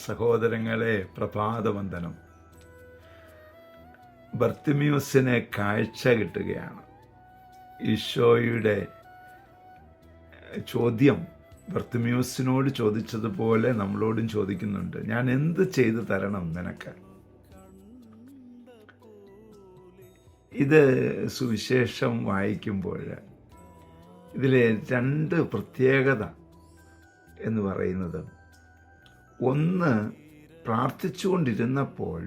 സഹോദരങ്ങളെ, പ്രഭാതവന്ദനം. ബർത്തിമിയോസിന് കാഴ്ച കിട്ടുകയാണ്. ഈശോയുടെ ചോദ്യം ബർത്തിമിയോസിനോട് ചോദിച്ചതുപോലെ നമ്മളോടും ചോദിക്കുന്നുണ്ട്. ഞാൻ എന്ത് ചെയ്തു തരണം നിനക്ക്? ഇത് സുവിശേഷം വായിക്കുമ്പോൾ ഇതിലെ രണ്ട് പ്രത്യേകത എന്ന് പറയുന്നത്, ഒന്ന്, പ്രാർത്ഥിച്ചുകൊണ്ടിരുന്നപ്പോൾ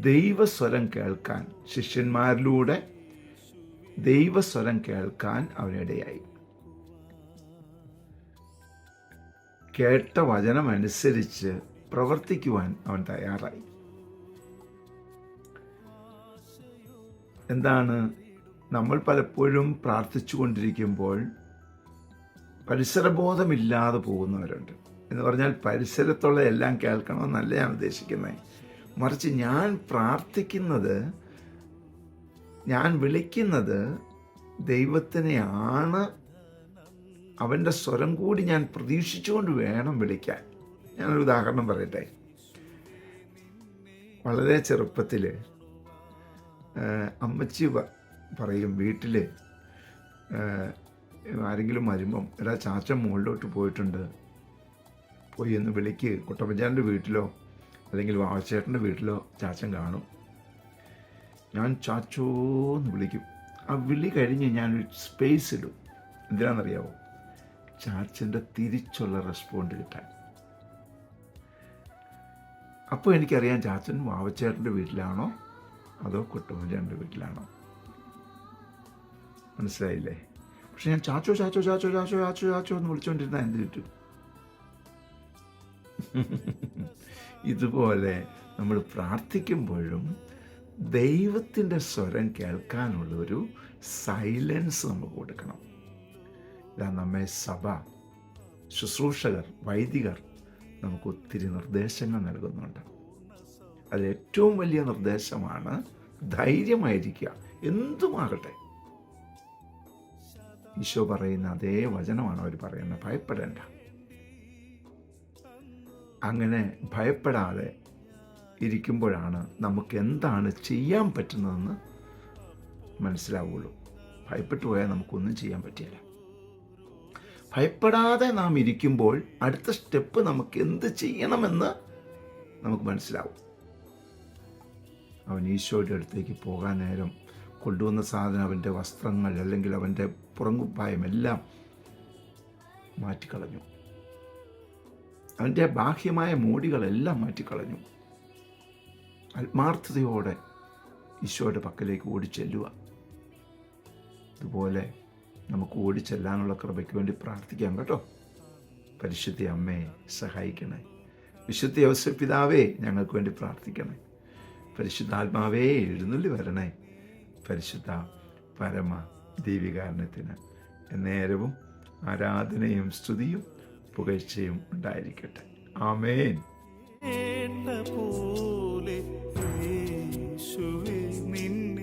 ദൈവസ്വരം കേൾക്കാൻ, ശിഷ്യന്മാരിലൂടെ ദൈവസ്വരം കേൾക്കാൻ അവനിടയായി. കേട്ട വചനമനുസരിച്ച് പ്രവർത്തിക്കുവാൻ അവൻ തയ്യാറായി. എന്താണ്? നമ്മൾ പലപ്പോഴും പ്രാർത്ഥിച്ചു കൊണ്ടിരിക്കുമ്പോൾ പരിസരബോധമില്ലാതെ പോകുന്നവരുണ്ട്. എന്ന് പറഞ്ഞാൽ പരിസരത്തുള്ള എല്ലാം കേൾക്കണമെന്നല്ല ഞാൻ ഉദ്ദേശിക്കുന്നത്. മറിച്ച് ഞാൻ പ്രാർത്ഥിക്കുന്നത്, ഞാൻ വിളിക്കുന്നത് ദൈവത്തിനെയാണ്. അവൻ്റെ സ്വരം കൂടി ഞാൻ പ്രതീക്ഷിച്ചുകൊണ്ട് വേണം വിളിക്കാൻ. ഞാനൊരു ഉദാഹരണം പറയട്ടെ. വളരെ ചെറുപ്പത്തിൽ അമ്മച്ചി പറയും, വീട്ടിൽ ആരെങ്കിലും വരുമ്പം, എടാ ചാച്ചൻ മുകളിലോട്ട് പോയിട്ടുണ്ട്, പോയി ഒന്ന് വിളിക്ക്. കുട്ടപ്പച്ചാൻ്റെ വീട്ടിലോ അല്ലെങ്കിൽ വാവച്ചേട്ടൻ്റെ വീട്ടിലോ ചാച്ചൻ കാണും. ഞാൻ ചാച്ചോന്ന് വിളിക്കും. ആ വിളി കഴിഞ്ഞ് ഞാനൊരു സ്പേസ് ഇടും. എന്തിനാണെന്നറിയാവോ? ചാച്ചൻ്റെ തിരിച്ചുള്ള റെസ്പോണ്ട് കിട്ടാൻ. അപ്പോൾ എനിക്കറിയാം ചാച്ചൻ വാവച്ചേട്ടൻ്റെ വീട്ടിലാണോ അതോ കുട്ടപ്പച്ചാൻ്റെ വീട്ടിലാണോ. മനസ്സിലായില്ലേ? പക്ഷെ ഞാൻ ചാച്ചോ ചാച്ചോ ചാച്ചോ ചാച്ചോ ചാച്ചോ ചാച്ചോ എന്ന് വിളിച്ചുകൊണ്ടിരുന്നാൽ എന്ത് കിട്ടും? ഇതുപോലെ നമ്മൾ പ്രാർത്ഥിക്കുമ്പോഴും ദൈവത്തിൻ്റെ സ്വരം കേൾക്കാനുള്ള ഒരു സൈലൻസ് നമുക്ക് കൊടുക്കണം. ഇതാ നമ്മെ സഭ, ശുശ്രൂഷകർ, വൈദികർ നമുക്ക് ഒത്തിരി നിർദ്ദേശങ്ങൾ നൽകുന്നുണ്ട്. അതിലേറ്റവും വലിയ നിർദ്ദേശമാണ് ധൈര്യമായിരിക്കുക. എന്തുമാകട്ടെ, ഈശോ പറയുന്ന അതേ വചനമാണ് അവർ പറയുന്നത്, ഭയപ്പെടേണ്ട. അങ്ങനെ ഭയപ്പെടാതെ ഇരിക്കുമ്പോഴാണ് നമുക്ക് എന്താണ് ചെയ്യാൻ പറ്റുന്നതെന്ന് മനസ്സിലാവുള്ളൂ. ഭയപ്പെട്ടു പോയാൽ നമുക്കൊന്നും ചെയ്യാൻ പറ്റില്ല. ഭയപ്പെടാതെ നാം ഇരിക്കുമ്പോൾ അടുത്ത സ്റ്റെപ്പ് നമുക്ക് എന്ത് ചെയ്യണമെന്ന് നമുക്ക് മനസ്സിലാവും. അവൻ ഈശോയുടെ അടുത്തേക്ക് പോകാൻ നേരം കൊണ്ടുവന്ന സാധനം, അവൻ്റെ വസ്ത്രങ്ങൾ അല്ലെങ്കിൽ അവൻ്റെ പുറങ്കുപ്പായം എല്ലാം മാറ്റിക്കളഞ്ഞു. അവൻ്റെ ബാഹ്യമായ മോടികളെല്ലാം മാറ്റിക്കളഞ്ഞു. ആത്മാർത്ഥതയോടെ ഈശോയുടെ പക്കലേക്ക് ഓടിച്ചെല്ലുക. ഇതുപോലെ നമുക്ക് ഓടിച്ചെല്ലാനുള്ള കൃപയ്ക്ക് വേണ്ടി പ്രാർത്ഥിക്കാം കേട്ടോ. പരിശുദ്ധ അമ്മയെ സഹായിക്കണേ. വിശുദ്ധ യോസേപ്പ് പിതാവേ, ഞങ്ങൾക്ക് വേണ്ടി പ്രാർത്ഥിക്കണേ. പരിശുദ്ധാത്മാവേ, എഴുന്നള്ളി വരണേ. പരിശുദ്ധ പരമ ദൈവികാരണത്തിന് നേരവും ആരാധനയും സ്തുതിയും പുകഴ്ചയും ഉണ്ടായിരിക്കട്ടെ. ആമേൻ. പോലെ യേശുവേ നിന്നെ